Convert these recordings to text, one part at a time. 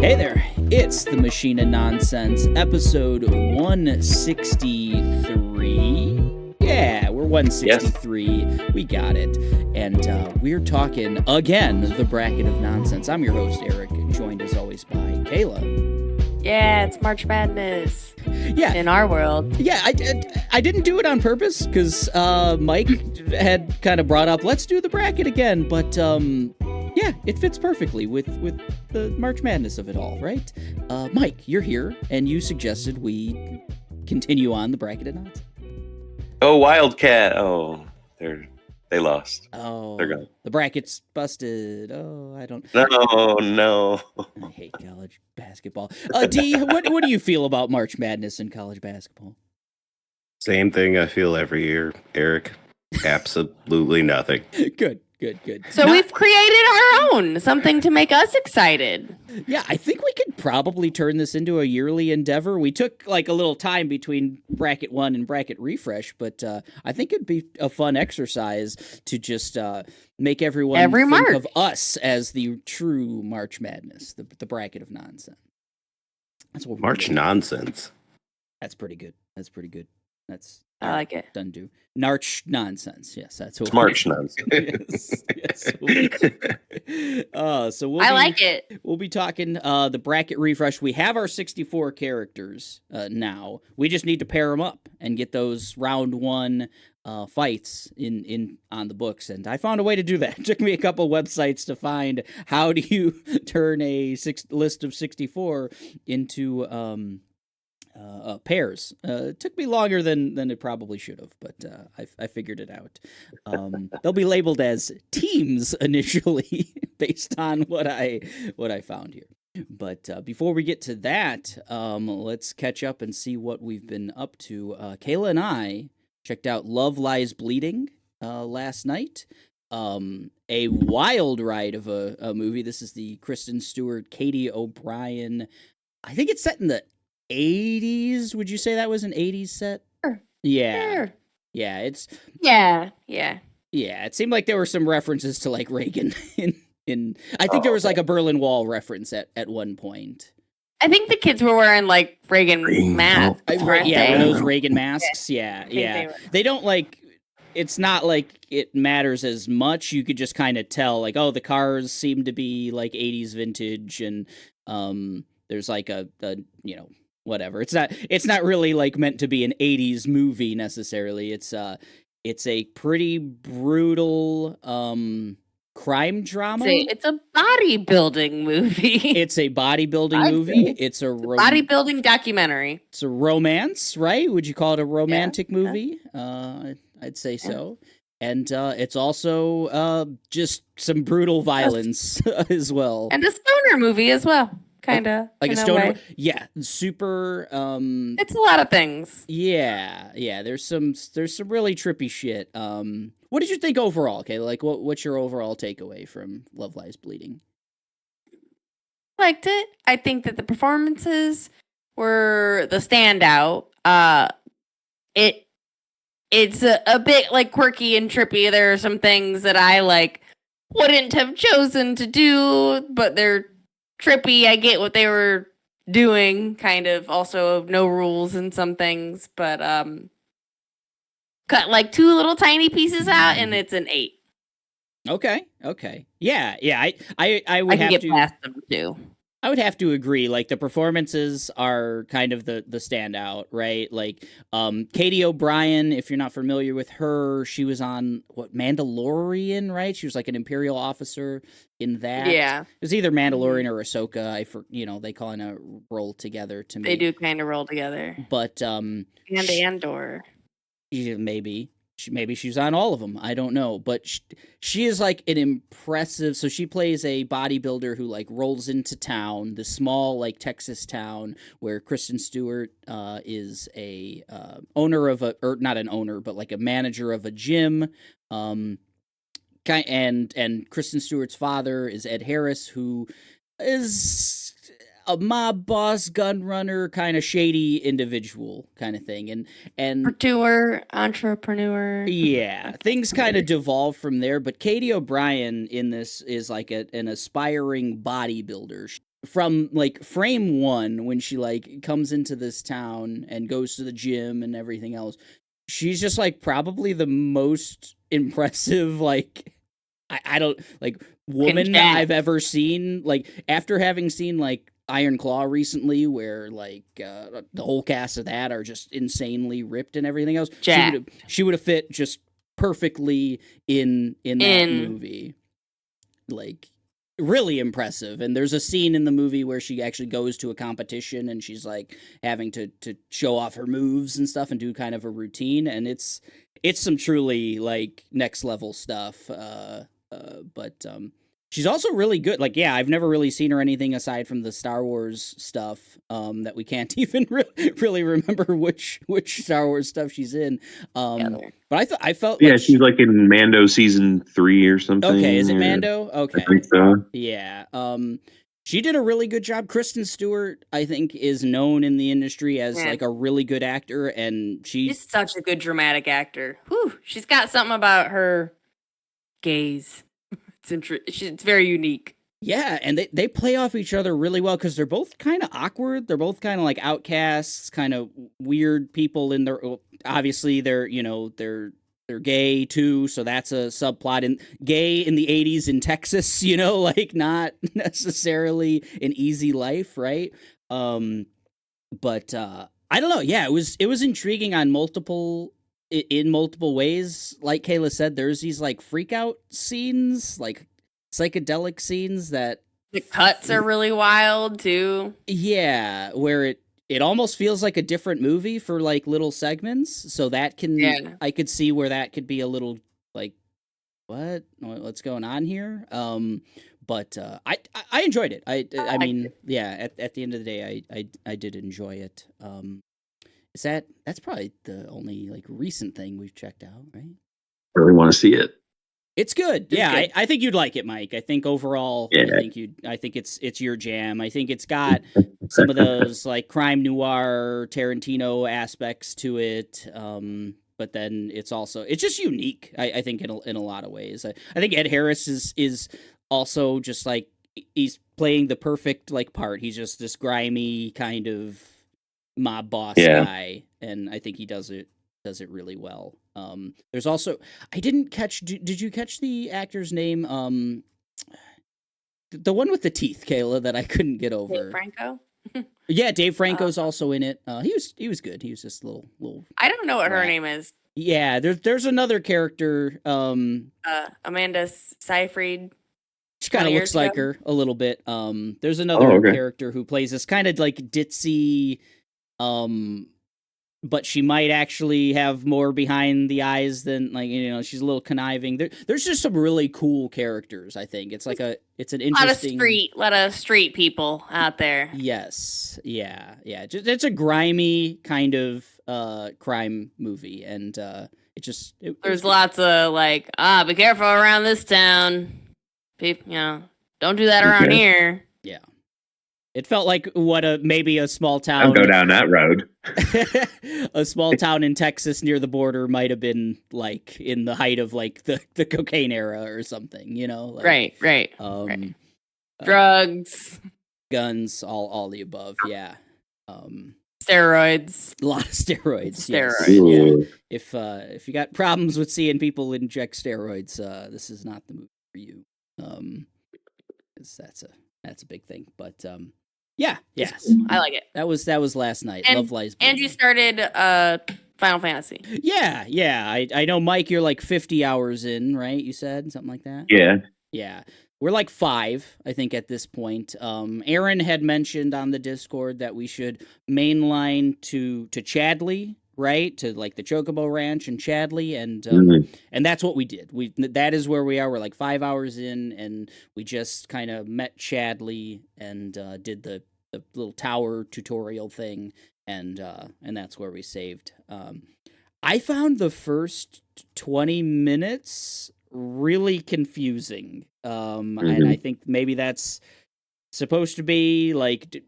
Hey there, it's the Machine of Nonsense, episode 163. Yeah, we're 163. Yes. We got it. And we're talking, again, the bracket of nonsense. I'm your host, Eric, joined as always by Kayla. Yeah, it's March Madness. Yeah. In our world. Yeah, I didn't do it on purpose because Mike had kind of brought up, let's do the bracket again. But yeah, it fits perfectly with the March Madness of it all, right? Mike, you're here, and you suggested we continue on the bracket of nonsense. Oh, Wildcat. Oh, they lost. Oh, they're gone. The bracket's busted. Oh, I don't. No. I hate college basketball. D, what do you feel about March Madness in college basketball? Same thing I feel every year, Eric. Absolutely nothing. Good. So we've created our own, something to make us excited. Yeah, I think we could probably turn this into a yearly endeavor. We took like a little time between bracket 1 and bracket refresh, but I think it'd be a fun exercise to just make everyone think of us as the true March Madness, the bracket of nonsense. That's what March nonsense. That's pretty good. That's I like it. Done do. Narch nonsense. Yes, that's what. It's March nonsense. yes. So I like it. We'll be talking the bracket refresh. We have our 64 characters now. We just need to pair them up and get those round 1 fights in on the books. And I found a way to do that. It took me a couple websites to find how do you turn a list of 64 into pairs. It took me longer than it probably should have, but I figured it out. They'll be labeled as teams initially based on what I found here. But before we get to that, let's catch up and see what we've been up to. Kayla and I checked out Love Lies Bleeding last night. A wild ride of a movie. This is the Kristen Stewart, Katie O'Brien. I think it's set in the 80s. Would you say that was an 80s set? Sure. Yeah. Sure. Yeah, it's Yeah. Yeah, it seemed like there were some references to like Reagan in I think there was like a Berlin Wall reference at one point. I think the kids were wearing like Reagan masks. Yeah, those Reagan masks. Yeah. They don't like it's not like it matters as much. You could just kind of tell like, oh, the cars seem to be like 80s vintage and there's like a whatever. It's not really like meant to be an 80s movie necessarily. It's a pretty brutal crime drama. It's a bodybuilding movie. It's a bodybuilding movie. It's a bodybuilding documentary. It's a romance, right? Would you call it a romantic movie? I'd say so. And it's also just some brutal violence as well. And a stoner movie as well. Kind of like a stoner, yeah, super. It's a lot of things. Yeah. There's some really trippy shit. What did you think overall? Okay, like what's your overall takeaway from Love Lies Bleeding? I liked it. I think that the performances were the standout. It's a bit like quirky and trippy. There are some things that I like wouldn't have chosen to do, but they're trippy. I get what they were doing, kind of. Also, no rules in some things, but cut like 2 little tiny pieces out, and it's an 8. Okay. Yeah. I would have get to past them too. I would have to agree. Like the performances are kind of the standout, right? Like Katie O'Brien, if you're not familiar with her, she was on Mandalorian, right? She was like an Imperial officer in that. Yeah, it was either Mandalorian or Ahsoka. They kind of roll together to me. They do kind of roll together. But and Andor, maybe she's on all of them. I don't know, but she is like an impressive. So she plays a bodybuilder who like rolls into town, the small like Texas town where Kristen Stewart is a owner of not an owner, but like a manager of a gym. And Kristen Stewart's father is Ed Harris, who is a mob boss, gun runner, kind of shady individual kind of thing. And entrepreneur. Yeah, things kind of devolve from there. But Katie O'Brien in this is like an aspiring bodybuilder. from like frame 1 when she like comes into this town and goes to the gym and everything else, she's just like probably the most impressive like I don't like woman chat. I've ever seen. Like after having seen like Iron Claw recently, where like the whole cast of that are just insanely ripped and everything else, Jack. she would have fit just perfectly in that movie. Like really impressive. And there's a scene in the movie where she actually goes to a competition and she's like having to show off her moves and stuff and do kind of a routine, and it's some truly like next level stuff. But she's also really good. Like, yeah, I've never really seen her anything aside from the Star Wars stuff that we can't even really remember which Star Wars stuff she's in. But I felt Yeah, like she's like in Mando season 3 or something. okay, is it Mando? Okay. I think so. Yeah. She did a really good job. Kristen Stewart, I think, is known in the industry as like a really good actor, and she's such a good dramatic actor. Whew, she's got something about her gaze. It's very unique. Yeah, and they play off each other really well because they're both kind of awkward. They're both kind of like outcasts, kind of weird people in their. Obviously, they're gay too, so that's a subplot. And gay in the 80s in Texas, like not necessarily an easy life, right? But I don't know. Yeah, it was intriguing on multiple ways. Like Kayla said, there's these like freak out scenes, like psychedelic scenes that the cuts are really wild too. Yeah, where it almost feels like a different movie for like little segments. So that can I could see where that could be a little like what's going on here. But I enjoyed it. I mean, yeah. At the end of the day, I did enjoy it. That's probably the only like recent thing we've checked out, right? I really want to see it. It's good. Yeah, I think you'd like it, Mike. I think overall, I think it's your jam. I think it's got some of those like crime noir Tarantino aspects to it. But then it's just unique. I think in a lot of ways. I think Ed Harris is also just like he's playing the perfect like part. He's just this grimy kind of mob boss guy, and I think he does it really well. There's also I didn't catch. Did you catch the actor's name? The one with the teeth, Kayla, that I couldn't get over. Dave Franco. Yeah, Dave Franco's also in it. He was good. He was just a little. I don't know what her name is. Yeah, there's another character. Amanda Seyfried. She kind of looks like her a little bit. There's another character who plays this kind of like ditzy, but she might actually have more behind the eyes than like she's a little conniving. There's just some really cool characters. I think it's an interesting lot of street people out there. Yes, yeah. It's a grimy kind of crime movie, and there's lots of like be careful around this town. People, don't do that around here. Yeah. It felt like maybe a small town. I'll go down that road. A small town in Texas near the border might have been like in the height of like the cocaine era or something, like, right. Drugs, guns, all the above. Yeah. Steroids. A lot of steroids. Steroids. Yeah. If you got problems with seeing people inject steroids, this is not the movie for you. 'Cause that's a big thing. But yes, I like it. That was last night. And, Love Lies. And you started Final Fantasy. Yeah. I know, Mike. You're like 50 hours in, right? You said something like that. Yeah. We're like 5, I think, at this point. Aaron had mentioned on the Discord that we should mainline to Chadley, right? To like the Chocobo Ranch in Chadley, and that's what we did. That is where we are. We're like 5 hours in, and we just kind of met Chadley and did the little tower tutorial thing, and that's where we saved. I found the first 20 minutes really confusing, and I think maybe that's supposed to be like.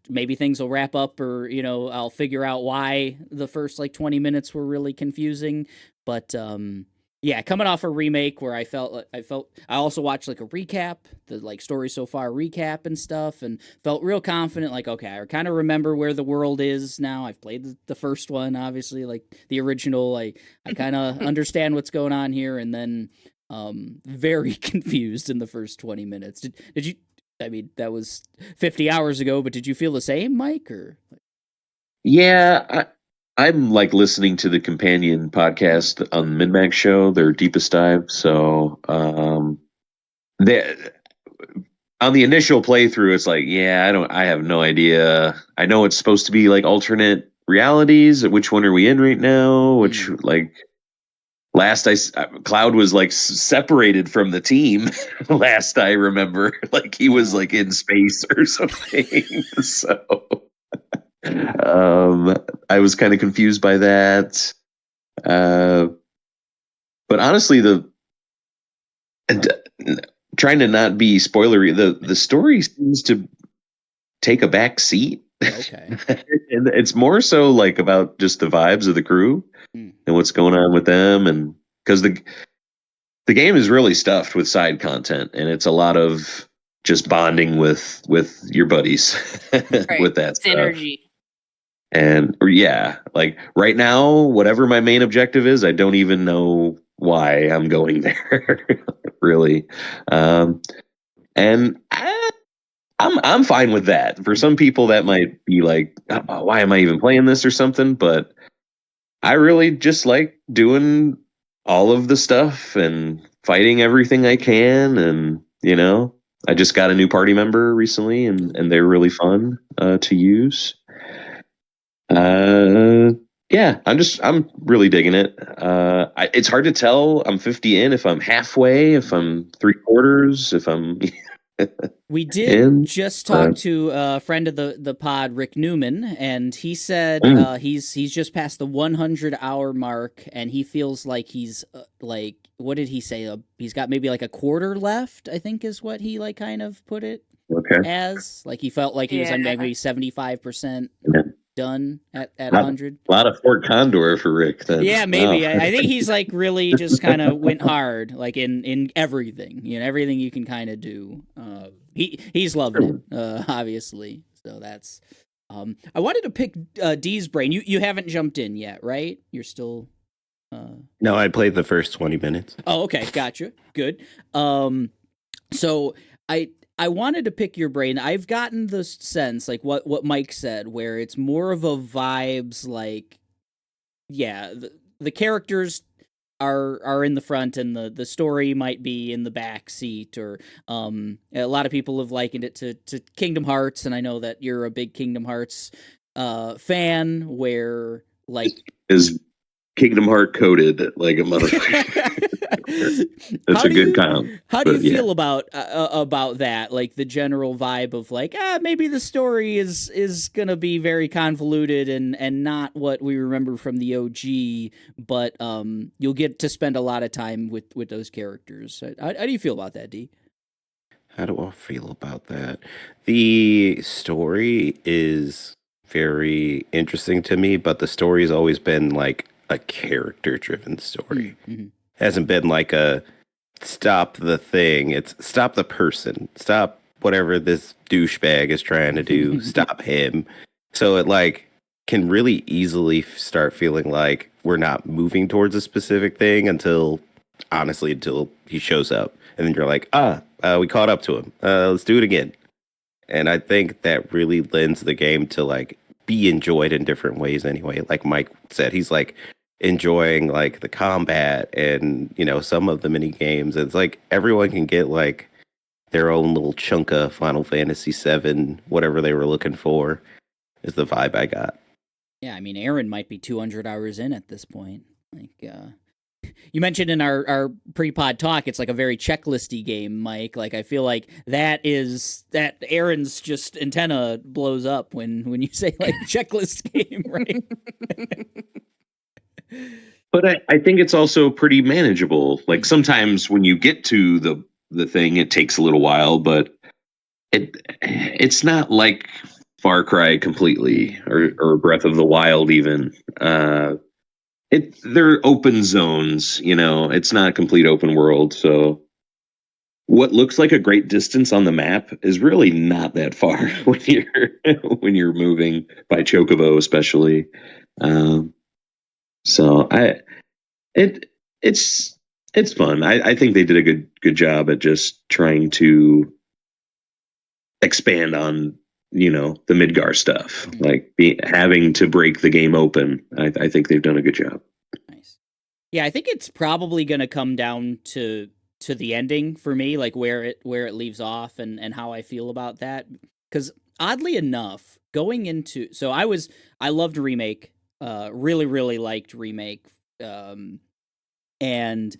Maybe things will wrap up, or I'll figure out why the first like 20 minutes were really confusing. But Yeah, coming off a remake where I also watched like a recap, the like story so far recap and stuff, and felt real confident. Like, okay, I kind of remember where the world is now. I've played the first one, obviously, like the original. I kind of understand what's going on here, and then very confused in the first 20 minutes. Did you? I mean, that was 50 hours ago, but did you feel the same, Mike? Or Yeah, I'm like listening to the companion podcast on the MinMax show, their deepest dive. So they on the initial playthrough, it's like, yeah, I have no idea. I know it's supposed to be like alternate realities. Which one are we in right now? Which like last Cloud was like separated from the team. Last I remember, like he was like in space or something. So I was kind of confused by that. But honestly, trying to not be spoilery, the story seems to take a back seat. okay, And it's more so like about just the vibes of the crew and what's going on with them, and because the game is really stuffed with side content, and it's a lot of just bonding with your buddies with that stuff. Synergy. And yeah, like right now, whatever my main objective is, I don't even know why I'm going there, really. And I'm fine with that. For some people, that might be like, oh, why am I even playing this or something? But I really just like doing all of the stuff and fighting everything I can. And I just got a new party member recently, and they're really fun to use. Yeah, I'm really digging it. It's hard to tell. I'm 50 in, if I'm halfway, if I'm 3/4, if I'm. We did just talk to a friend of the pod, Rick Newman, and he said he's just past the 100-hour mark, and he feels like he's like, what did he say? He's got maybe like a quarter left, I think is what he like kind of put it as. Like he felt like he was on maybe 75%. Done at 100. A lot of Fort Condor for Rick then. Yeah, maybe. Wow. I think he's like really just kind of went hard, like in everything, everything you can kind of do. He's loving it, obviously. So that's. I wanted to pick D's brain. You haven't jumped in yet, right? You're still. No, I played the first 20 minutes. Oh, okay, gotcha. Good. So I wanted to pick your brain. I've gotten the sense, like what Mike said, where it's more of a vibes, like, yeah, the characters are in the front and the story might be in the back seat, or a lot of people have likened it to Kingdom Hearts, and I know that you're a big Kingdom Hearts fan, where like is Kingdom Heart coded like a motherfucker. That's a good comp. How do you feel about that? Like the general vibe of like, maybe the story is gonna be very convoluted and not what we remember from the OG, but you'll get to spend a lot of time with those characters. How do you feel about that, D? How do I feel about that? The story is very interesting to me, but the story's always been like a character-driven story. Mm-hmm. Hasn't been like a stop the thing. It's stop the person. Stop whatever this douchebag is trying to do. Stop him. So it like can really easily start feeling like we're not moving towards a specific thing until he shows up. And then you're like, we caught up to him. Let's do it again. And I think that really lends the game to like be enjoyed in different ways anyway. Like Mike said, he's like enjoying like the combat and some of the mini games. It's like everyone can get like their own little chunk of Final Fantasy VII, whatever they were looking for, is the vibe I got. Yeah, I mean, Aaron might be 200 hours in at this point. Like, you mentioned in our pre-pod talk, it's like a very checklisty game, Mike. Like, I feel like that Aaron's just antenna blows up when you say like checklist game, right? But I think it's also pretty manageable. Like sometimes when you get to the thing, it takes a little while, but it's not like Far Cry completely or Breath of the Wild even. they're open zones, you know. It's not a complete open world, so what looks like a great distance on the map is really not that far when you're moving by Chocobo, especially. Um, so it it's it's fun. I think they did a good job at just trying to expand on, you know, the Midgar stuff, like having to break the game open. I think they've done a good job. Nice. Yeah, I think it's probably going to come down to the ending for me, like where it leaves off and how I feel about that. Because oddly enough, going into I loved Remake, really liked Remake, and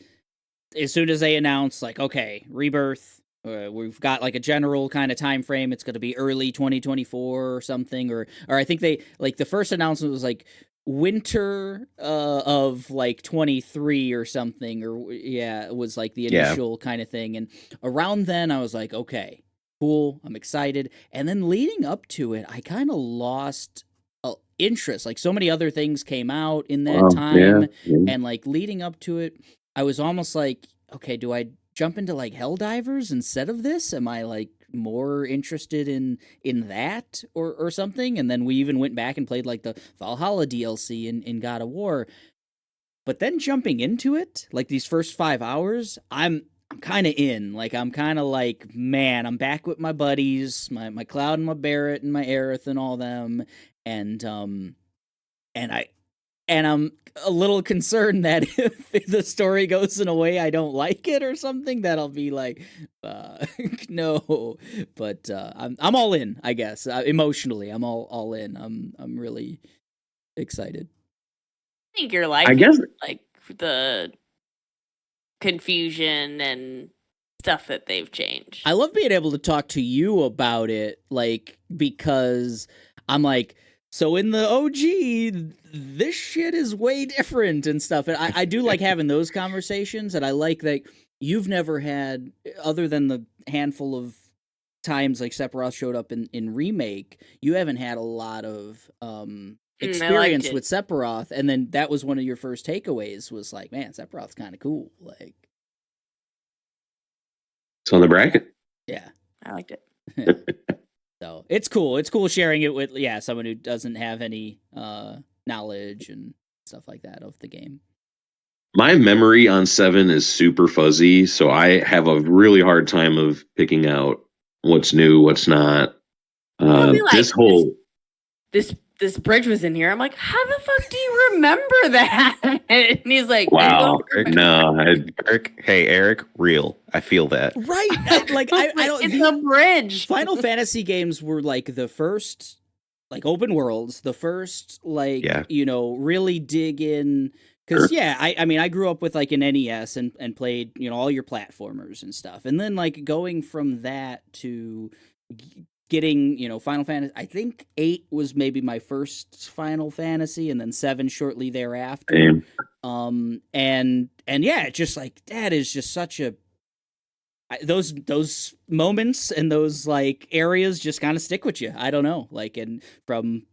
as soon as they announced like, okay, Rebirth, we've got like a general kind of time frame. It's going to be early 2024 or something, or I think they like the first announcement was like winter of like 23 or something, or yeah, it was like the initial kind of thing. And around then I was like, okay, cool, I'm excited. And then leading up to it, I kind of lost interest. Like so many other things came out in that time, and like leading up to it, I was almost like, okay, do I jump into like Helldivers instead of this? Am I like more interested in that or something? And then we even went back and played like the Valhalla DLC in God of War. But then jumping into it, like these first 5 hours, I'm kind of in. Like I'm kind of like, man, I'm back with my buddies, my Cloud and my Barrett and my Aerith and all them, and I'm a little concerned that if the story goes in a way I don't like it or something, that I'll be like, no. But I'm all in, I guess. Emotionally, I'm all in. I'm really excited. I think you're liking, I guess, like the confusion and stuff that they've changed. I love being able to talk to you about it, like, because I'm like, so in the OG, this shit is way different and stuff. And I do like having those conversations, and I like that you've never had, other than the handful of times like Sephiroth showed up in Remake, you haven't had a lot of experience with Sephiroth, and then that was one of your first takeaways was like, man, Sephiroth's kind of cool. Like, it's on the bracket. Yeah, I liked it. So it's cool. It's cool sharing it with someone who doesn't have any knowledge and stuff like that of the game. My memory on 7 is super fuzzy, so I have a really hard time of picking out what's new, what's not. This bridge was in here. I'm like, how the fuck do you remember that? And he's like, wow, no, Eric, real. I feel that. Right. I don't. It's a bridge. Final Fantasy games were like the first, like open worlds, the first, like, really dig in. Because, I mean, I grew up with like an NES and played, all your platformers and stuff. And then like going from that to getting, Final Fantasy, I think 8 was maybe my first Final Fantasy, and then 7 shortly thereafter. And yeah, just like that is just such a those moments and those like areas just kind of stick with you. I don't know, like, and from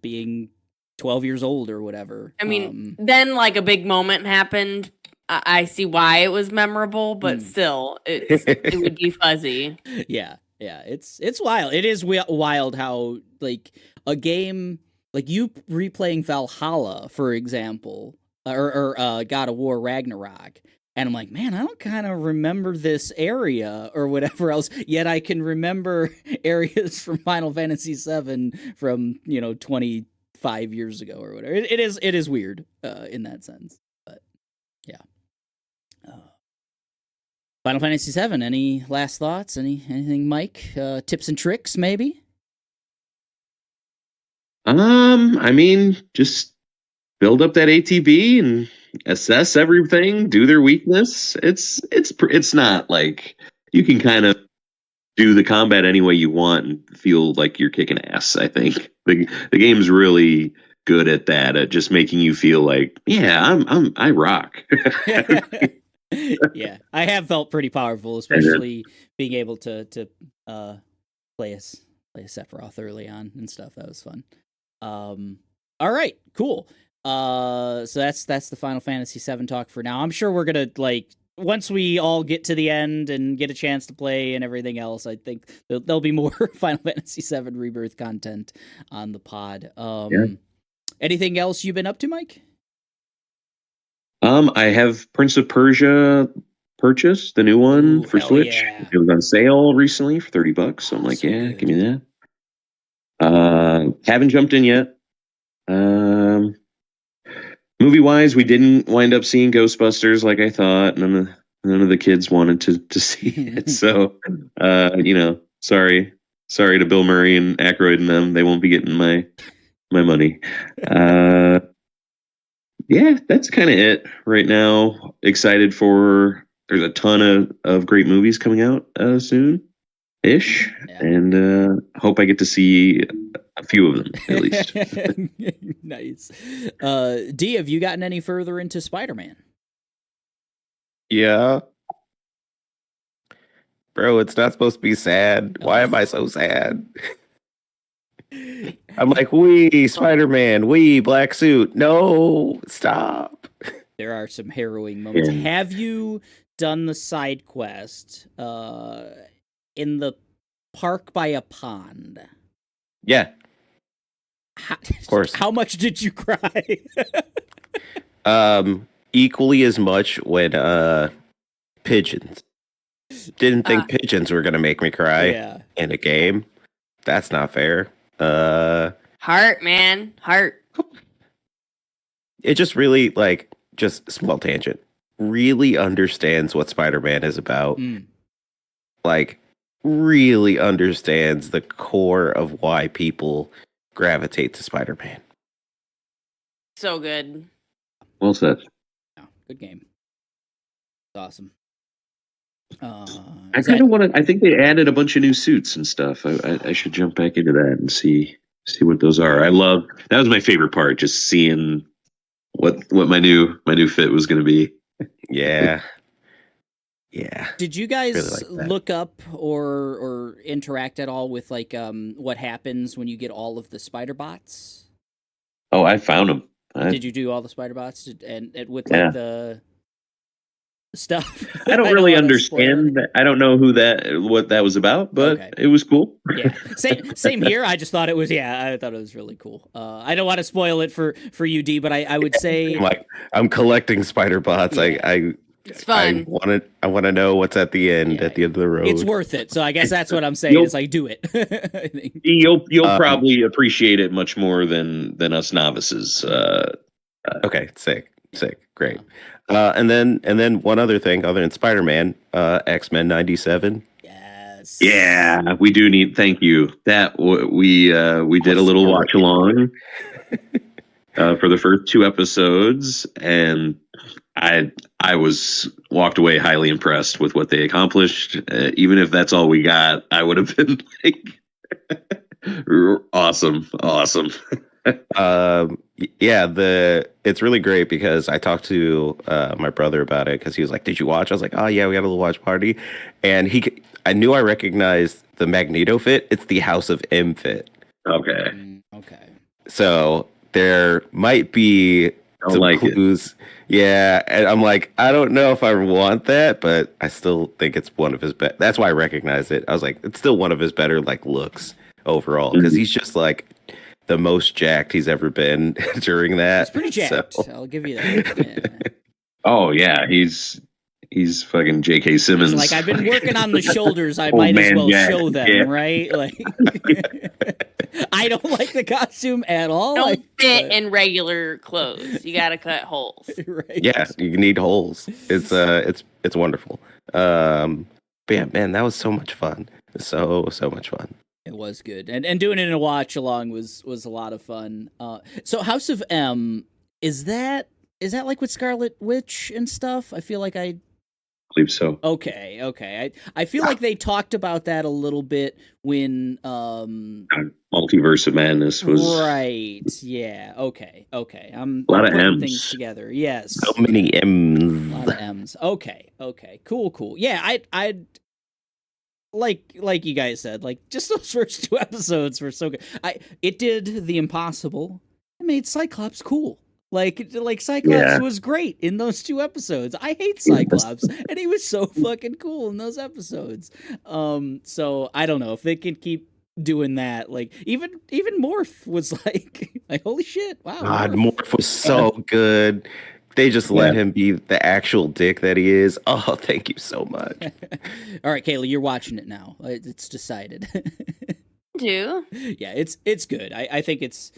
being 12 years old or whatever. I mean, then like a big moment happened. I see why it was memorable, but still, it would be fuzzy. Yeah, it's wild. It is wild how like a game like you replaying Valhalla, for example, or God of War Ragnarok. And I'm like, man, I don't kind of remember this area or whatever else. Yet I can remember areas from Final Fantasy VII from 25 years ago or whatever. It is weird in that sense, but yeah. Final Fantasy VII. Any last thoughts? Anything, Mike? Tips and tricks, maybe? I mean, just build up that ATB and assess everything. Do their weakness. It's not like you can kind of do the combat any way you want and feel like you're kicking ass. I think the game's really good at that, at just making you feel like, yeah, I rock. Yeah, I have felt pretty powerful, especially being able to play a Sephiroth early on and stuff. That was fun. All right, cool. So that's the Final Fantasy VII talk for now. I'm sure we're gonna once we all get to the end and get a chance to play and everything else. I think there'll be more Final Fantasy VII Rebirth content on the pod. Anything else you've been up to, Mike? I have Prince of Persia purchased, the new one for hell Switch. yeah. It was on sale recently for $30. So I'm like, so yeah, good. give me that. Haven't jumped in yet. Movie wise, we didn't wind up seeing Ghostbusters like I thought. None of the kids wanted to see it. So, sorry to Bill Murray and Aykroyd and them. They won't be getting my money. Yeah, that's kind of it right now. Excited for there's a ton of great movies coming out soon ish, and hope I get to see a few of them at least. Nice. D, have you gotten any further into Spider-Man? Yeah. Bro, it's not supposed to be sad. Why am I so sad? I'm like, wee, Spider-Man, wee, black suit. No, stop. There are some harrowing moments. Yeah. Have you done the side quest in the park by a pond? Yeah, Of course. How much did you cry? Equally as much when pigeons. Didn't think pigeons were gonna make me cry in a game. That's not fair. Heart, man. Heart. It just really just small tangent. Really understands what Spider-Man is about. Really understands the core of why people gravitate to Spider-Man. So good. Well said. Yeah, good game. It's awesome. I kind of want to. I think they added a bunch of new suits and stuff. I should jump back into that and see what those are. That was my favorite part, just seeing what my new fit was going to be. Yeah. Yeah. Did you guys Really look up or interact at all with what happens when you get all of the spider bots? Oh, I found them. Did you do all the spider bots and with the stuff? I don't really understand that. I don't know what that was about, but it was cool. Yeah, same here. I just thought it was. I thought it was really cool. I don't want to spoil it for you, D, but I would say I'm collecting spider bots. Yeah. It's fun. I want to know what's at the end of the road. It's worth it. So I guess that's what I'm saying. Is do it. I think. You'll probably appreciate it much more than us novices. Okay, sick, great. And then one other thing, other than Spider-Man, X-Men '97. Yes. Yeah, we do need. Thank you. That we did a little watch along for the first 2 episodes, and I was walked away highly impressed with what they accomplished. Even if that's all we got, I would have been awesome. It's really great because I talked to my brother about it because he was like, "Did you watch?" I was like, "Oh yeah, we got a little watch party," and I knew I recognized the Magneto fit. It's the House of M fit. Okay. So there might be some clues. Yeah, and I'm like, I don't know if I want that, but I still think it's one of his best. That's why I recognize it. I was like, it's still one of his better looks overall because he's just the most jacked he's ever been during that. It's pretty jacked. So. I'll give you that. Yeah. Oh yeah, he's fucking J.K. Simmons. I've been working on the shoulders. I might as well show them, right? I don't like the costume at all. Don't fit in regular clothes. You gotta cut holes. Right. Yeah, you need holes. It's wonderful. But yeah, man, that was so much fun. So much fun. It was good, and doing it in a watch along was a lot of fun. So House of M, is that with Scarlet Witch and stuff? I feel like I believe so. Okay. I feel like they talked about that a little bit when Multiverse of Madness was right. Yeah. Okay. I'm a lot of putting M's things together. Yes. So many M's. A lot of M's. Okay. Cool. Yeah. I'd like you guys said, just those first 2 episodes were so good. It did the impossible. It made Cyclops cool. Like Cyclops Yeah. was great in those 2 episodes. I hate Cyclops, and he was so fucking cool in those episodes. So I don't know if they can keep doing that. Like even Morph was like holy shit, wow. God, Morph. Morph was so good. They just let him be the actual dick that he is. Oh, thank you so much. All right, Kayla, you're watching it now. It's decided. Do Yeah, it's good. I think it's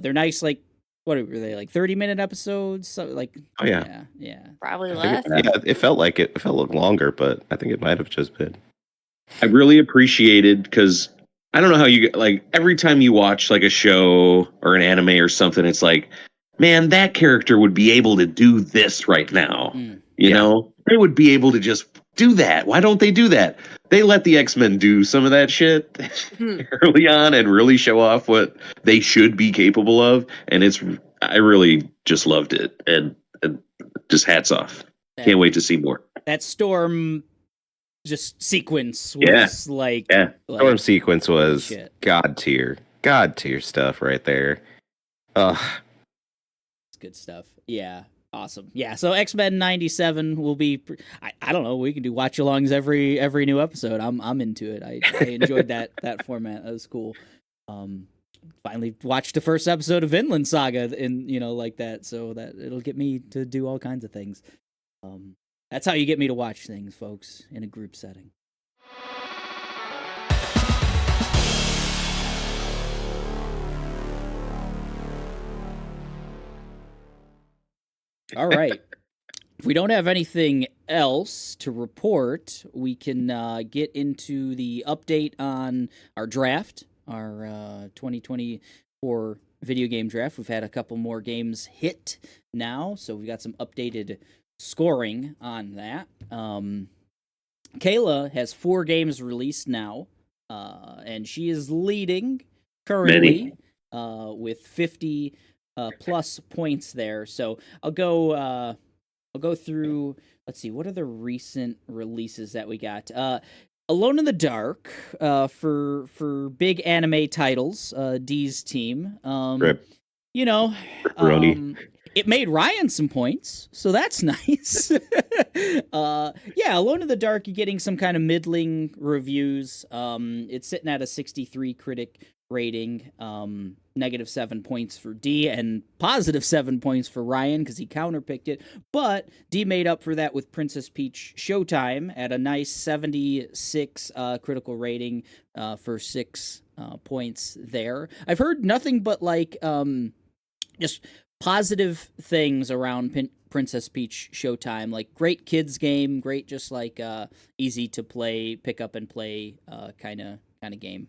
they're nice. Like what were they, like 30-minute episodes? So like Oh, yeah. yeah. probably I less. think it felt like it felt longer, but I think it might have just been. I really appreciated because I don't know how you like every time you watch like a show or an anime or something, it's like, man, that character would be able to do this right now. Mm. You Yeah. know, they would be able to just do that. Why don't they do that? They let the X-Men do some of that shit early on and really show off what they should be capable of. And I really just loved it. And just hats off. Can't wait to see more. That Storm just sequence Yeah. was like Yeah. Storm sequence was shit. god tier stuff right there. It's good stuff. Yeah. Awesome. Yeah. So X-Men 97 will be. I don't know. We can do watch alongs every new episode. I'm into it. I enjoyed that format. That was cool. Finally watched the first episode of Vinland Saga in like that. So that it'll get me to do all kinds of things. That's how you get me to watch things, folks, in a group setting. All right. If we don't have anything else to report, we can get into the update on our draft, our 2024 video game draft. We've had a couple more games hit now, so we've got some updated scoring on that. Kayla has 4 games released now, and she is leading currently with 50 plus points there. So I'll go through. Let's see, what are the recent releases that we got? Alone in the Dark for big anime titles. D's team. Rip. Ripperoni. It made Ryan some points, so that's nice. Yeah, Alone in the Dark, you're getting some kind of middling reviews. It's sitting at a 63 critic rating, -7 points for D, and +7 points for Ryan because he counterpicked it. But D made up for that with Princess Peach Showtime at a nice 76 critical rating for 6 points there. I've heard nothing but just positive things around Princess Peach Showtime, like great kids game, great just like easy to play, pick up and play kind of game.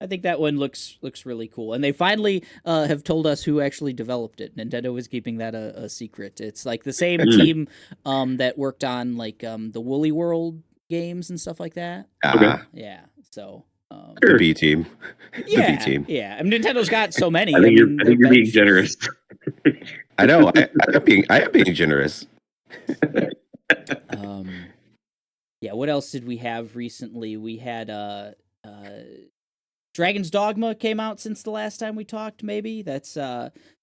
I think that one looks really cool, and they finally have told us who actually developed it. Nintendo was keeping that a secret. It's like the same team that worked on like the Woolly World games and stuff like that. Yeah, so. The B team. Yeah, the B team. Yeah. I mean, Nintendo's got so many. I think you're being generous. I know. I am being generous. Yeah. What else did we have recently? We had Dragon's Dogma came out since the last time we talked. Maybe that's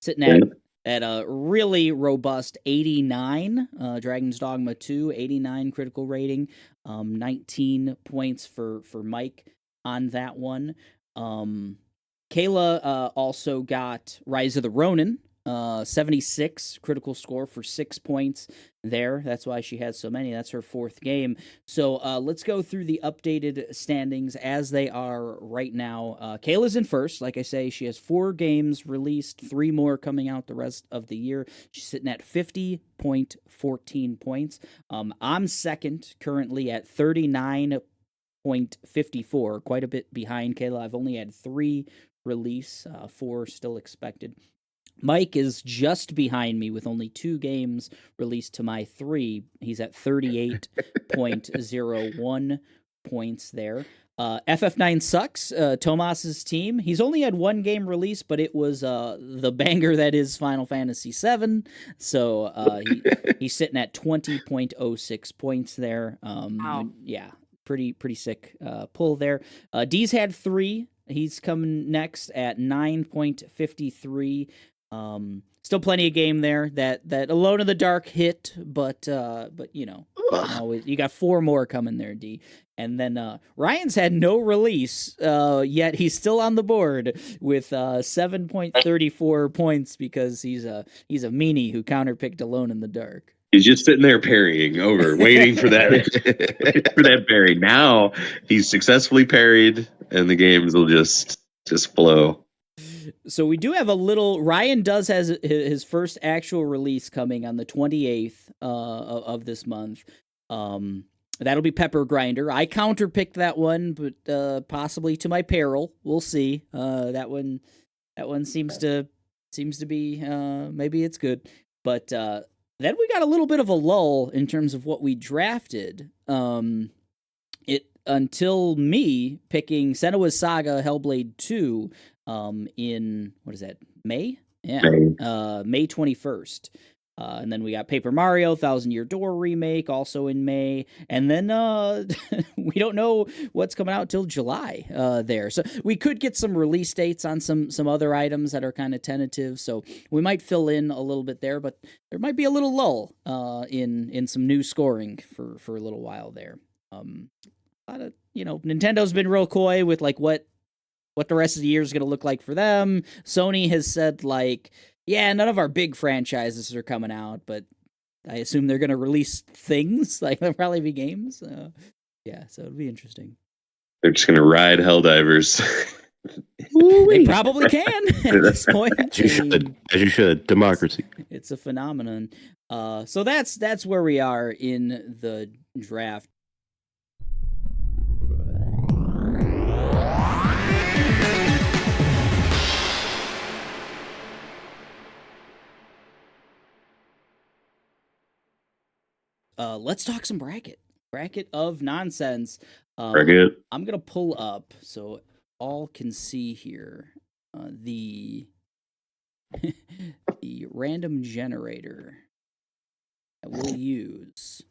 sitting at a really robust 89. Dragon's Dogma 2, 89 critical rating, 19 points for Mike on that one. Kayla also got Rise of the Ronin, 76 critical score for 6 points there. That's why she has so many. That's her 4th game. So let's go through the updated standings as they are right now. Kayla's in first. Like I say, she has 4 games released, 3 more coming out the rest of the year. She's sitting at 50.14 points. I'm second currently at 39.54, quite a bit behind Kayla. I've only had 3 release, 4 still expected. Mike is just behind me with only 2 games released to my 3. He's at 38.01 points there. FF9 sucks. Tomas's team. He's only had 1 game released, but it was the banger that is Final Fantasy VII. So he's sitting at 20.06 points there. Wow. Yeah, pretty sick pull there. D's had 3. He's coming next at 9.53. Still plenty of game there. That Alone in the Dark hit, but you know, you got 4 more coming there, D. And then Ryan's had no release, yet he's still on the board with 7.34 points because he's a meanie who counterpicked Alone in the Dark. He's just sitting there parrying over, waiting for that for that parry. Now he's successfully parried, and the games will just flow. So we do have a little. Ryan does has his first actual release coming on the 28th of this month. That'll be Pepper Grinder. I counterpicked that one, but possibly to my peril. We'll see. That one seems to be maybe it's good, but then we got a little bit of a lull in terms of what we drafted. It until me picking Senua's Saga Hellblade 2 in what is that, May? Yeah, May 21st. And then we got Paper Mario, Thousand Year Door remake, also in May. And then we don't know what's coming out till July there. So we could get some release dates on some other items that are kind of tentative. So we might fill in a little bit there, but there might be a little lull in some new scoring for a little while there. A lot of, Nintendo's been real coy with like what the rest of the year is going to look like for them. Sony has said like, yeah, none of our big franchises are coming out, but I assume they're going to release things. Like, there'll probably be games. Yeah, so it'll be interesting. They're just going to ride Helldivers. They probably can at this point. As you should. Democracy. It's a phenomenon. So that's where we are in the draft. Let's talk some bracket of nonsense. Bracket. I'm gonna pull up so all can see here the the random generator that we'll use.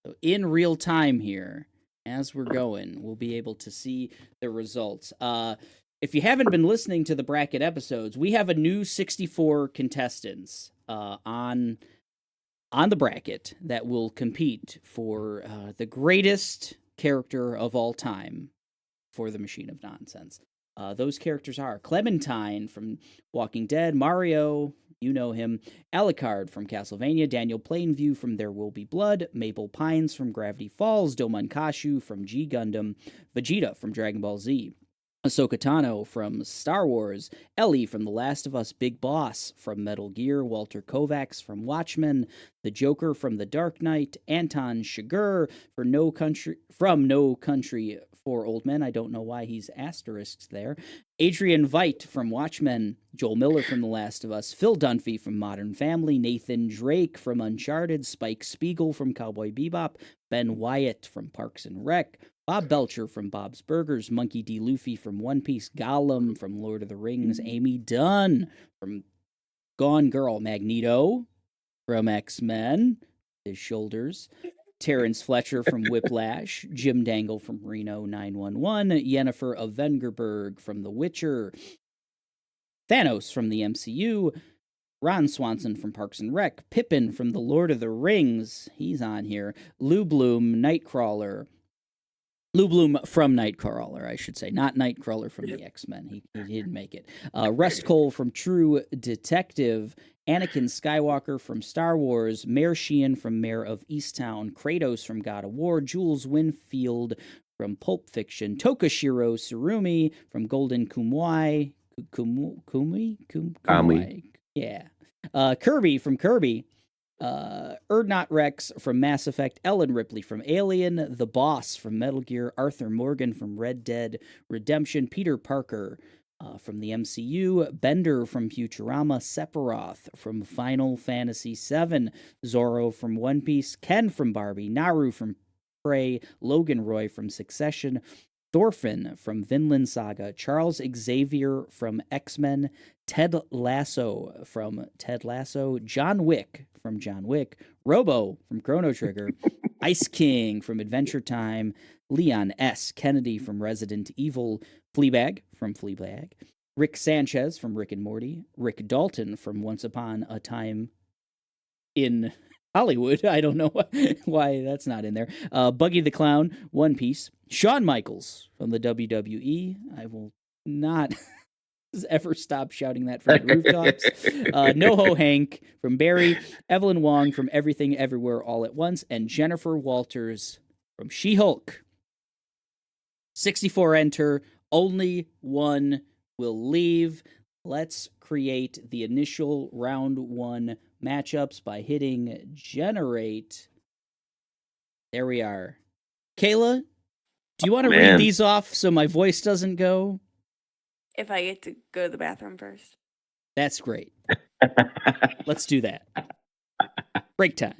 So in real time here, as we're going, we'll be able to see the results. If you haven't been listening to the bracket episodes, we have a new 64 contestants on the bracket that will compete for the greatest character of all time for the Machine of Nonsense. Those characters are Clementine from Walking Dead, Mario, you know him, Alucard from Castlevania, Daniel Plainview from There Will Be Blood, Mabel Pines from Gravity Falls, Domon Kashu from G Gundam, Vegeta from Dragon Ball Z, Ahsoka Tano from Star Wars, Ellie from The Last of Us, Big Boss from Metal Gear, Walter Kovacs from Watchmen, the Joker from The Dark Knight, Anton Chigurh from No Country for Old Men. I don't know why he's asterisked there. Adrian Veidt from Watchmen, Joel Miller from The Last of Us, Phil Dunphy from Modern Family, Nathan Drake from Uncharted, Spike Spiegel from Cowboy Bebop, Ben Wyatt from Parks and Rec, Bob Belcher from Bob's Burgers, Monkey D. Luffy from One Piece, Gollum from Lord of the Rings, Amy Dunn from Gone Girl, Magneto from X-Men, his shoulders, Terrence Fletcher from Whiplash, Jim Dangle from Reno 911, Yennefer of Vengerberg from The Witcher, Thanos from the MCU, Ron Swanson from Parks and Rec, Pippin from The Lord of the Rings, he's on here, Lou Bloom, Nightcrawler, Lou Bloom from Nightcrawler, I should say, not Nightcrawler from the X-Men. He didn't make it. Rust Cole from True Detective, Anakin Skywalker from Star Wars, Mayor Sheehan from Mayor of Easttown, Kratos from God of War, Jules Winfield from Pulp Fiction, Tokashiro Surumi from Golden Kamuy, yeah, Kirby from Kirby, Erdnot Rex from Mass Effect, Ellen Ripley from Alien, The Boss from Metal Gear, Arthur Morgan from Red Dead Redemption, Peter Parker from the MCU, Bender from Futurama, Sephiroth from Final Fantasy VII, Zorro from One Piece, Ken from Barbie, Naru from Prey, Logan Roy from Succession, Thorfinn from Vinland Saga, Charles Xavier from X-Men, Ted Lasso from Ted Lasso, John Wick from John Wick, Robo from Chrono Trigger, Ice King from Adventure Time, Leon S. Kennedy from Resident Evil, Fleabag from Fleabag, Rick Sanchez from Rick and Morty, Rick Dalton from Once Upon a Time in Hollywood. I don't know why that's not in there. Buggy the Clown, One Piece, Shawn Michaels from the WWE. I will not ever stop shouting that from the rooftops. NoHo Hank from Barry, Evelyn Wong from Everything Everywhere All at Once, and Jennifer Walters from She-Hulk. 64 enter, only one will leave. Let's create the initial round 1 matchups by hitting generate. There we are. Kayla, do you want to read these off so my voice doesn't go? If I get to go to the bathroom first. That's great. Let's do that. Break time.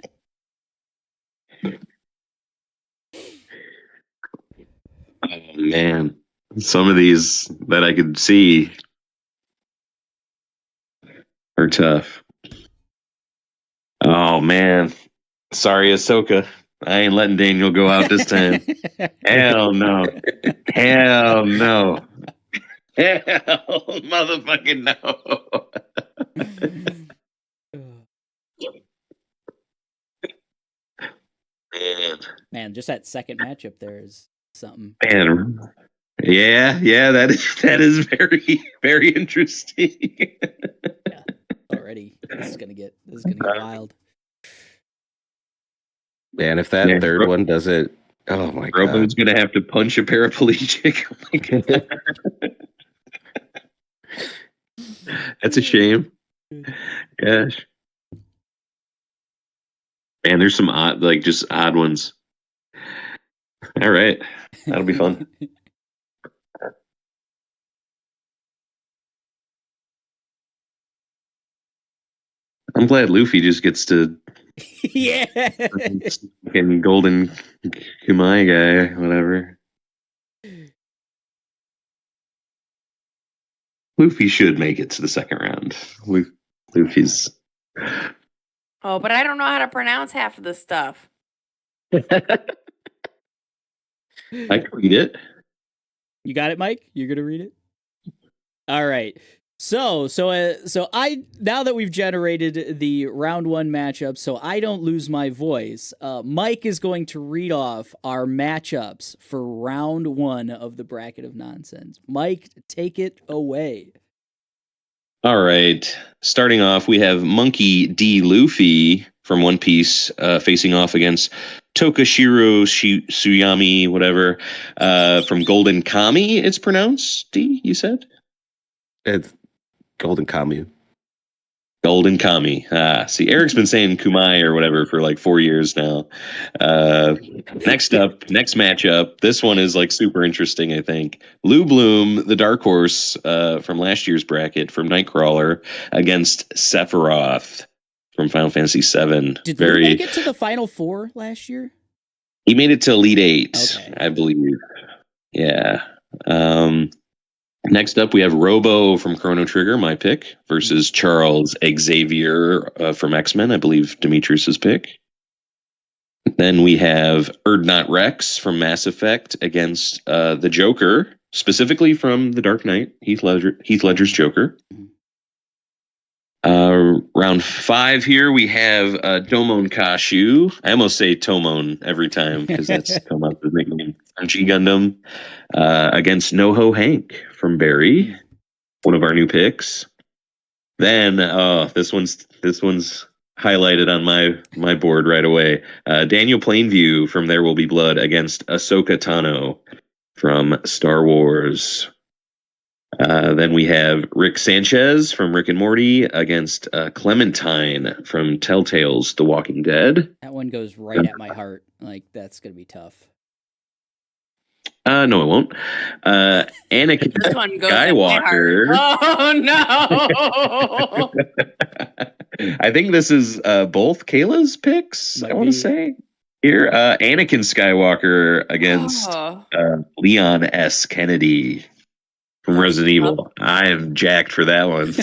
Oh, man. Some of these that I could see are tough. Oh, man. Sorry, Ahsoka. I ain't letting Daniel go out this time. Hell no. Hell no. Hell motherfucking no. Man, just that second matchup there is something. Man. Yeah, that is very, very interesting. Yeah, already. This is gonna get wild. Man, if that third one doesn't, oh my god, Roman's gonna have to punch a paraplegic. Oh my god. That's a shame. Gosh. Man, there's some odd ones. All right, that'll be fun. I'm glad Luffy just gets to Yeah. fucking golden Kumai guy, whatever. Luffy should make it to the second round. Luffy's. Oh, but I don't know how to pronounce half of this stuff. I can read it. You got it, Mike? You're gonna read it? All right. So I now that we've generated the round 1 matchup, so I don't lose my voice. Mike is going to read off our matchups for round 1 of the Bracket of Nonsense. Mike, take it away. All right. Starting off, we have Monkey D. Luffy from One Piece facing off against Tokashiro Suyami, whatever, from Golden Kami, it's pronounced. D, you said? it's Golden Kamu. Golden Kami. See, Eric's been saying Kumai or whatever for like 4 years now. Next matchup. This one is like super interesting, I think. Lou Bloom, the dark horse from last year's bracket from Nightcrawler against Sephiroth from Final Fantasy VII. Did Lou make it to the Final 4 last year? He made it to Elite 8, Okay. I believe. Yeah. Next up, we have Robo from Chrono Trigger, my pick, versus Charles Xavier from X-Men, I believe Demetrius' pick. Then we have Erdnot Rex from Mass Effect against the Joker, specifically from The Dark Knight, Heath Ledger's Joker. Round 5 here, we have Domon Kashu. I almost say Tomon every time because that's come up with nickname from G Gundam against NoHo Hank from Barry, one of our new picks. Then this one's highlighted on my board right away. Daniel Plainview from There Will Be Blood against Ahsoka Tano from Star Wars. Then we have Rick Sanchez from Rick and Morty against Clementine from Telltale's The Walking Dead. That one goes right at my heart. Like, that's going to be tough. No, it won't. Anakin This one goes at my Skywalker. heart. Oh no! I think this is both Kayla's picks, Might I want be. to say. Here, Anakin Skywalker against Leon S. Kennedy from Resident Evil. I am jacked for that one.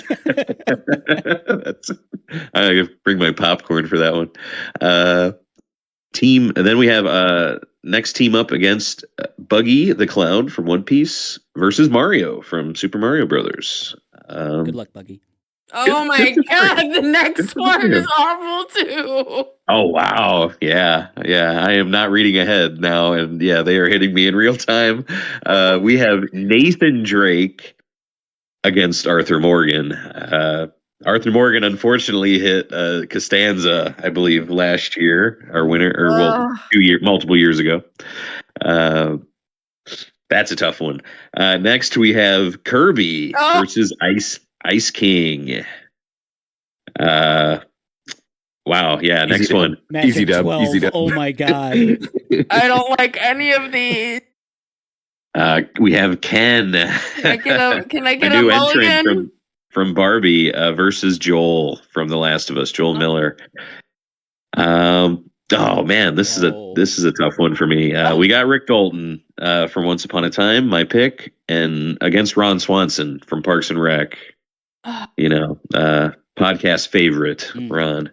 I bring my popcorn for that one. Then we have next team up against Buggy the Clown from One Piece versus Mario from Super Mario Brothers. Good luck, Buggy. Oh my good god, the Good next for one him. is awful too. Oh wow, yeah. I am not reading ahead now, and yeah, they are hitting me in real time. We have Nathan Drake against Arthur Morgan. Arthur Morgan unfortunately hit Costanza, I believe, last year, our winner, or well, multiple years ago. That's a tough one. Next, we have Kirby versus Ice King. Wow, yeah. Easy next dub. one. Magic Easy dub, 12. easy dub. Oh my god. I don't like any of these. We have Ken. Can I get a new mulligan? entrant from Barbie versus Joel from The Last of Us, Joel Miller. Oh man, this is a tough one for me. We got Rick Dalton from Once Upon a Time, my pick, and against Ron Swanson from Parks and Rec. Podcast favorite, Ron.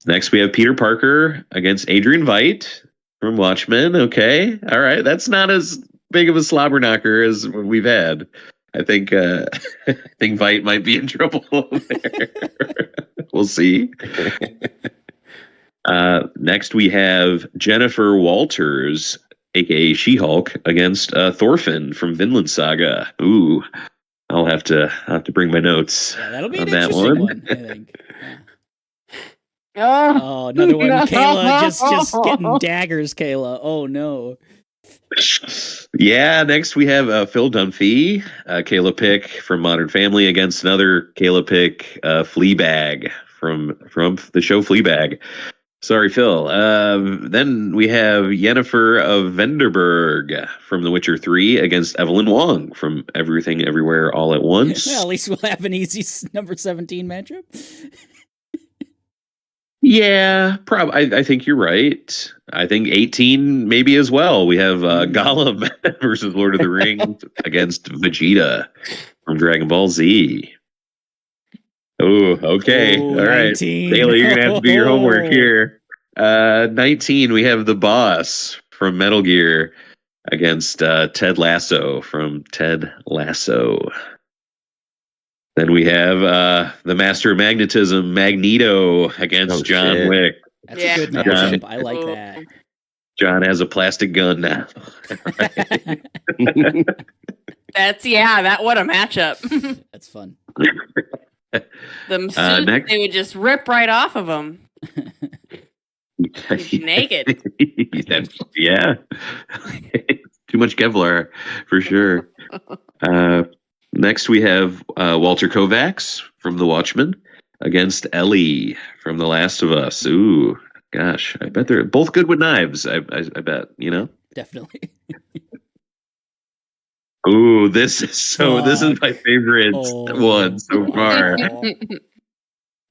Next we have Peter Parker against Adrian Veidt from Watchmen. Okay, all right, that's not as big of a slobber knocker as we've had. I think Veidt might be in trouble there. We'll see. Next we have Jennifer Walters, aka She-Hulk, against Thorfinn from Vinland Saga. Ooh, I'll have to bring my notes. Yeah, that'll be on an that interesting one, I think. Yeah. Oh, another one. No. Kayla just getting daggers, Kayla. Oh no. Yeah, next we have Phil Dunphy, Kayla pick from Modern Family against another Kayla pick, Fleabag from the show Fleabag. Sorry, Phil. Then we have Yennefer of Venderberg from The Witcher 3 against Evelyn Wong from Everything Everywhere All at Once. Well, at least we'll have an easy number 17 matchup. Yeah, I think you're right. I think 18 maybe as well. We have Gollum versus Lord of the Rings against Vegeta from Dragon Ball Z. Oh, okay. Ooh, All right. 19. Kayla, you're going to have to do your homework here. 19, we have The Boss from Metal Gear against Ted Lasso from Ted Lasso. Then we have the Master of Magnetism, Magneto, against John shit. Wick. That's a good matchup. I like that. John has a plastic gun now. What a matchup. That's fun. Them suits, next- they would just rip right off of them. Naked. Yeah. Too much Kevlar, for sure. Next, we have Walter Kovacs from The Watchmen against Ellie from The Last of Us. Ooh, gosh. I bet they're both good with knives. I bet, Definitely. Ooh, this is my favorite one so far.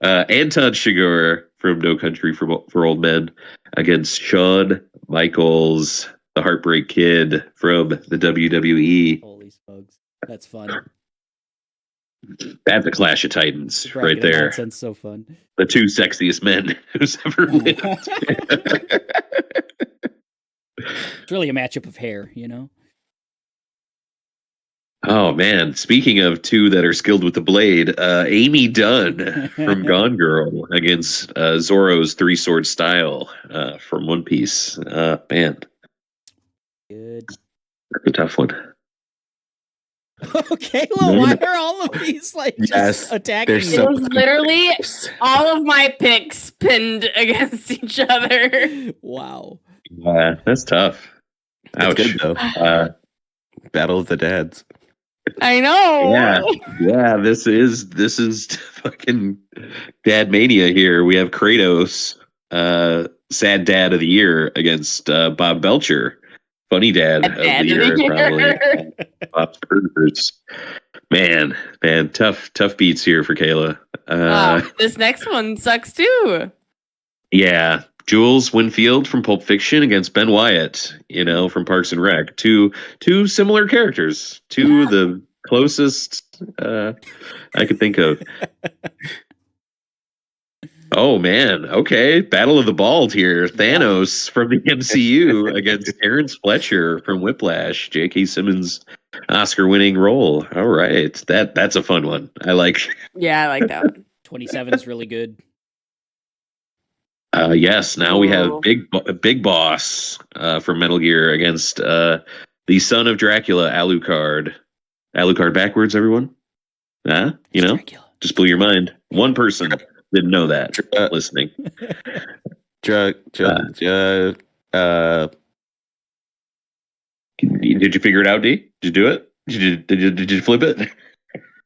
Anton Chigurh from No Country for Old Men against Shawn Michaels, the Heartbreak Kid from the WWE. Holy smokes. That's fun. That's a clash of titans Bracket right of there. nonsense, so fun. The two sexiest men who's ever lived. It's really a matchup of hair, Oh man! Speaking of two that are skilled with the blade, Amy Dunn from Gone Girl against Zorro's Three Sword Style from One Piece. Man, Good. that's a tough one. Kayla, why are all of these just attacking they're you? so- It was literally all of my picks pinned against each other. Wow. That's tough. Ouch. It's good though. Battle of the Dads. I know. Yeah. This is fucking dad mania here. We have Kratos, sad dad of the year against Bob Belcher, funny dad of the year, probably. Bob Spurs. Man, tough beats here for Kayla. This next one sucks too. Yeah. Jules Winfield from Pulp Fiction against Ben Wyatt, from Parks and Rec. Two similar characters. Two of the closest I could think of. Oh man, okay. Battle of the Bald here. Thanos from the MCU against Terrence Fletcher from Whiplash. J.K. Simmons Oscar-winning role. All right. That's a fun one. I like. Yeah, I like that one. 27 is really good. Yes, now we have Ooh. Big Boss from Metal Gear against the son of Dracula, Alucard. Alucard backwards, everyone? You It's know? Dracula. Just blew your mind. One person didn't know that listening. Did you figure it out, D? Did you do it? Did you flip it?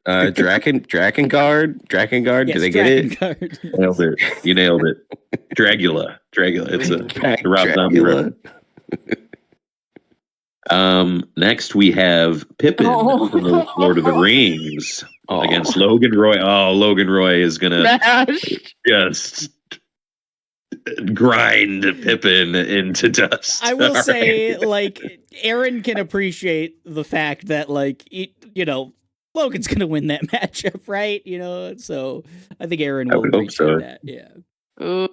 Drakengard. Yes, Did I get it? Drakengard. Nailed it. You nailed it. Dragula. It's a Rob Zombie Dracula. reference. Next we have Pippin from the Lord of the Rings against Logan Roy. Oh, Logan Roy is gonna just grind Pippin into dust. I will All say, right. like, Aaron can appreciate the fact that, like, Logan's gonna win that matchup, right? So I think Aaron I will would hope appreciate so. that. Yeah. Ooh.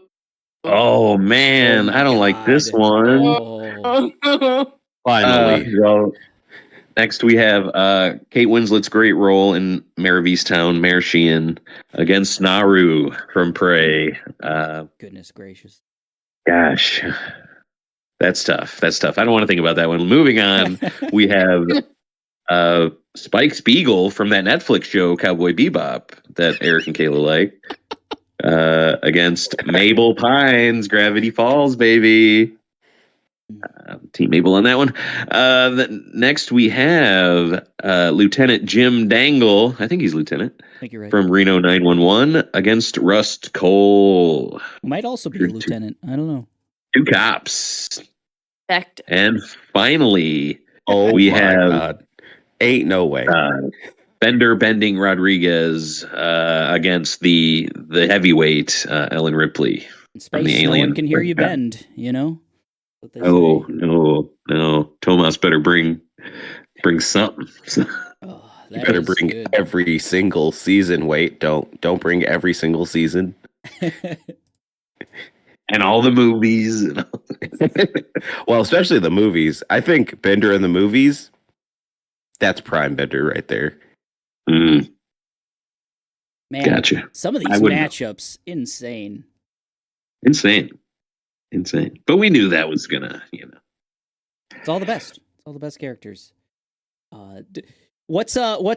Oh man, Oh my I don't like this God. one. Oh. Finally. Well, next we have Kate Winslet's great role in Mare of Easttown, Mare Sheehan, against Naru from Prey. Goodness gracious. Gosh, that's tough. I don't want to think about that one. Moving on, we have Spike Spiegel from that Netflix show Cowboy Bebop that Eric and Kayla like. Against Mabel Pines, Gravity Falls, baby. Team Mabel on that one. Next, we have Lieutenant Jim Dangle. I think he's Lieutenant. I think you're right. From Reno 911 against Rust Cole. Might also be a lieutenant. I don't know. Two cops. Effective. And finally, Oh we my have God. Ain't no way. Bender Bending Rodriguez against the heavyweight Ellen Ripley. In From the space, no one Alien. can hear you bend, What they Oh say. no! Tomas better bring something. Oh, You that better is bring good. every single season. Wait, don't bring every single season. And all the movies. Well, especially the movies. I think Bender in the movies, that's prime Bender right there. Man, Gotcha. some of these I wouldn't know. matchups, insane. Insane. But we knew that was gonna, It's all the best. It's all the best characters. What's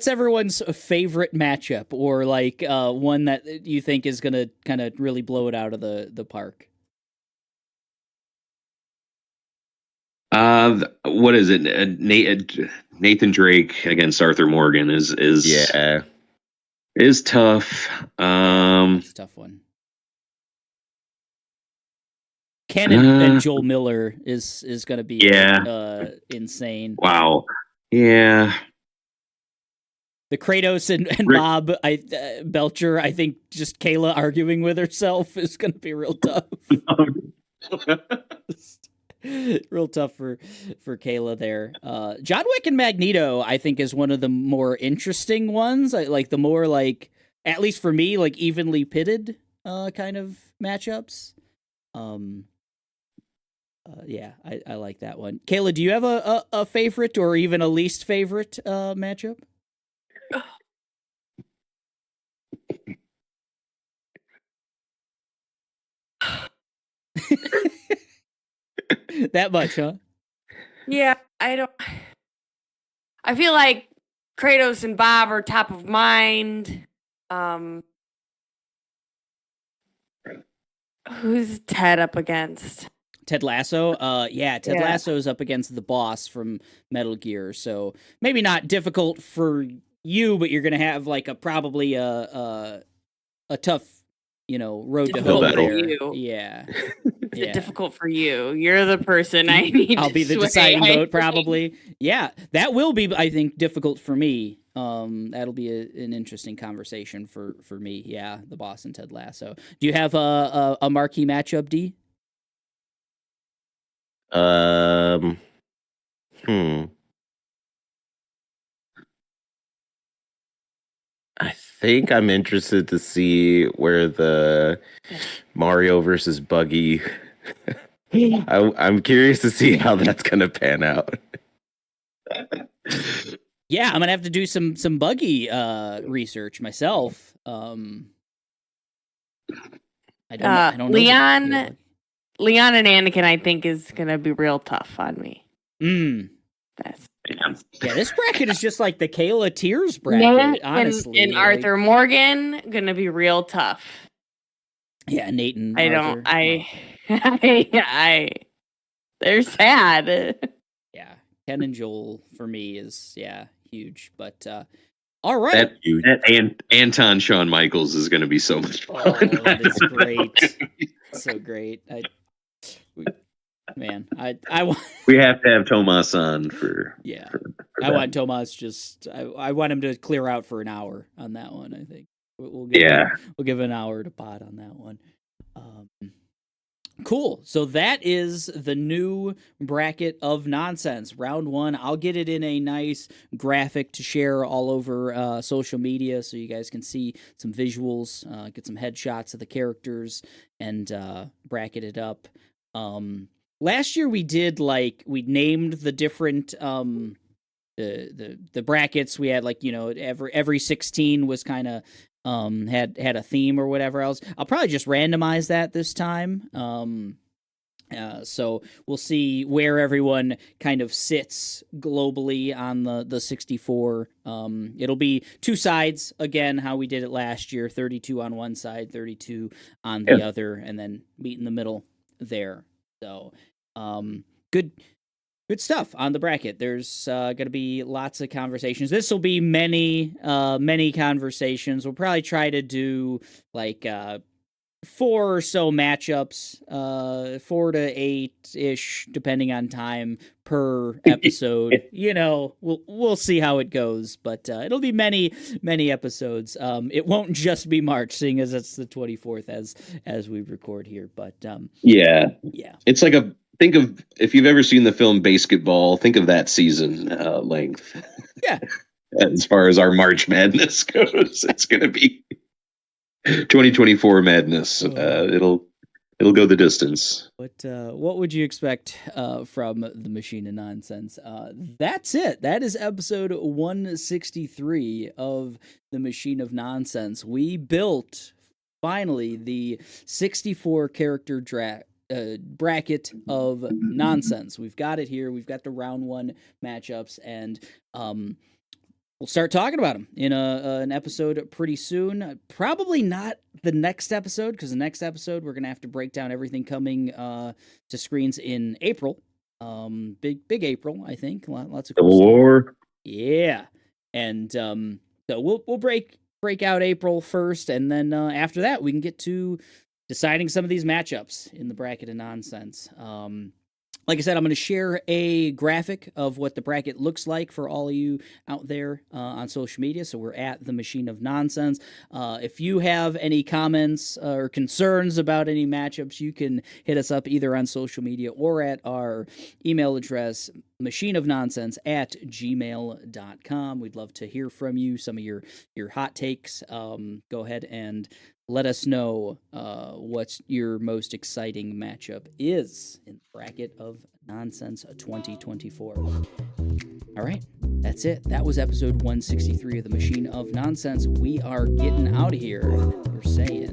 everyone's favorite matchup, or like one that you think is gonna kind of really blow it out of the park? What is it? Nathan Drake against Arthur Morgan is tough. It's a tough one. Ken and Joel Miller is going to be insane. Wow. Yeah. The Kratos and Bob Belcher, I think just Kayla arguing with herself is going to be real tough. Real tough for Kayla there. John Wick and Magneto, I think, is one of the more interesting ones. Like the more like, at least for me, like evenly pitted kind of matchups. Yeah, I like that one. Kayla, do you have a favorite or even a least favorite matchup? That much, huh? Yeah, I feel like Kratos and Bob are top of mind. Who's Ted up against? Ted Lasso? Ted Lasso's up against the boss from Metal Gear, so maybe not difficult for you, but you're gonna have like probably a tough, road to hoe there. Yeah. Is it difficult for you? You're the person I need. I'll be the deciding vote, probably. Yeah, that will be, I think, difficult for me. That'll be an interesting conversation for me. Yeah, the boss and Ted Lasso. Do you have a marquee matchup, D? I think I'm interested to see where the Mario versus Buggy. I'm curious to see how that's gonna pan out. Yeah, I'm gonna have to do some Buggy research myself. I don't know. Leon and Anakin, I think, is gonna be real tough on me. Yeah, this bracket is just like the Kayla Tears bracket, honestly. And Arthur Morgan gonna be real tough. Yeah, Nate and Arthur. I they're sad. Yeah, Ken and Joel for me is huge. But all right, that Anton Shawn Michaels is going to be so much fun. Oh, that is great, so great. We have to have Tomas on for. I want Tomas I want him to clear out for an hour on that one. I think we'll give an hour to pot on that one. Cool. So that is the new bracket of nonsense. Round 1. I'll get it in a nice graphic to share all over social media so you guys can see some visuals, get some headshots of the characters, and bracket it up. Last year we did we named the different the brackets. We had every 16 was kind of had a theme or whatever else. I'll probably just randomize that this time. So we'll see where everyone kind of sits globally on the 64. It'll be 2 sides again, how we did it last year, 32 on one side, 32 on the other, and then meet in the middle there. So, good stuff on the bracket. There's going to be lots of conversations. This will be many conversations. We'll probably try to do 4 or so matchups, 4 to 8-ish, depending on time per episode. We'll see how it goes, but it'll be many episodes. It won't just be March, seeing as it's the 24th as we record here. But yeah, it's like think of, if you've ever seen the film Basketball, think of that season length. Yeah. As far as our March Madness goes, it's going to be 2024 Madness. It'll go the distance. What would you expect from the Machine of Nonsense? That's it. That is episode 163 of the Machine of Nonsense. We built finally the 64 character bracket of nonsense. We've got it here. We've got the round 1 matchups, and we'll start talking about them in an episode pretty soon. Probably not the next episode, because the next episode we're gonna have to break down everything coming to screens in April. Big April, I think. Lots of cool War. Yeah, and so we'll break out April first, and then after that we can get to deciding some of these matchups in the bracket of nonsense. Like I said, I'm going to share a graphic of what the bracket looks like for all of you out there on social media. So we're at the Machine of Nonsense. If you have any comments or concerns about any matchups, you can hit us up either on social media or at our email address, machineofnonsense@gmail.com. We'd love to hear from you, some of your hot takes. Go ahead and let us know what your most exciting matchup is in the bracket of Nonsense 2024. All right, that's it. That was episode 163 of the Machine of Nonsense. We are getting out of here. We're saying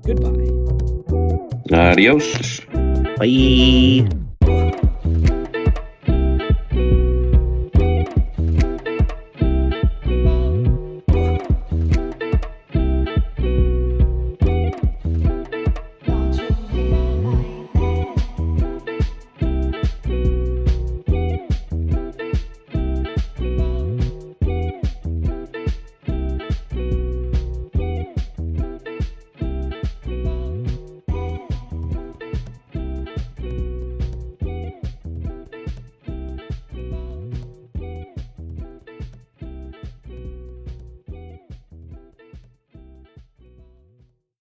goodbye. Adios. Bye.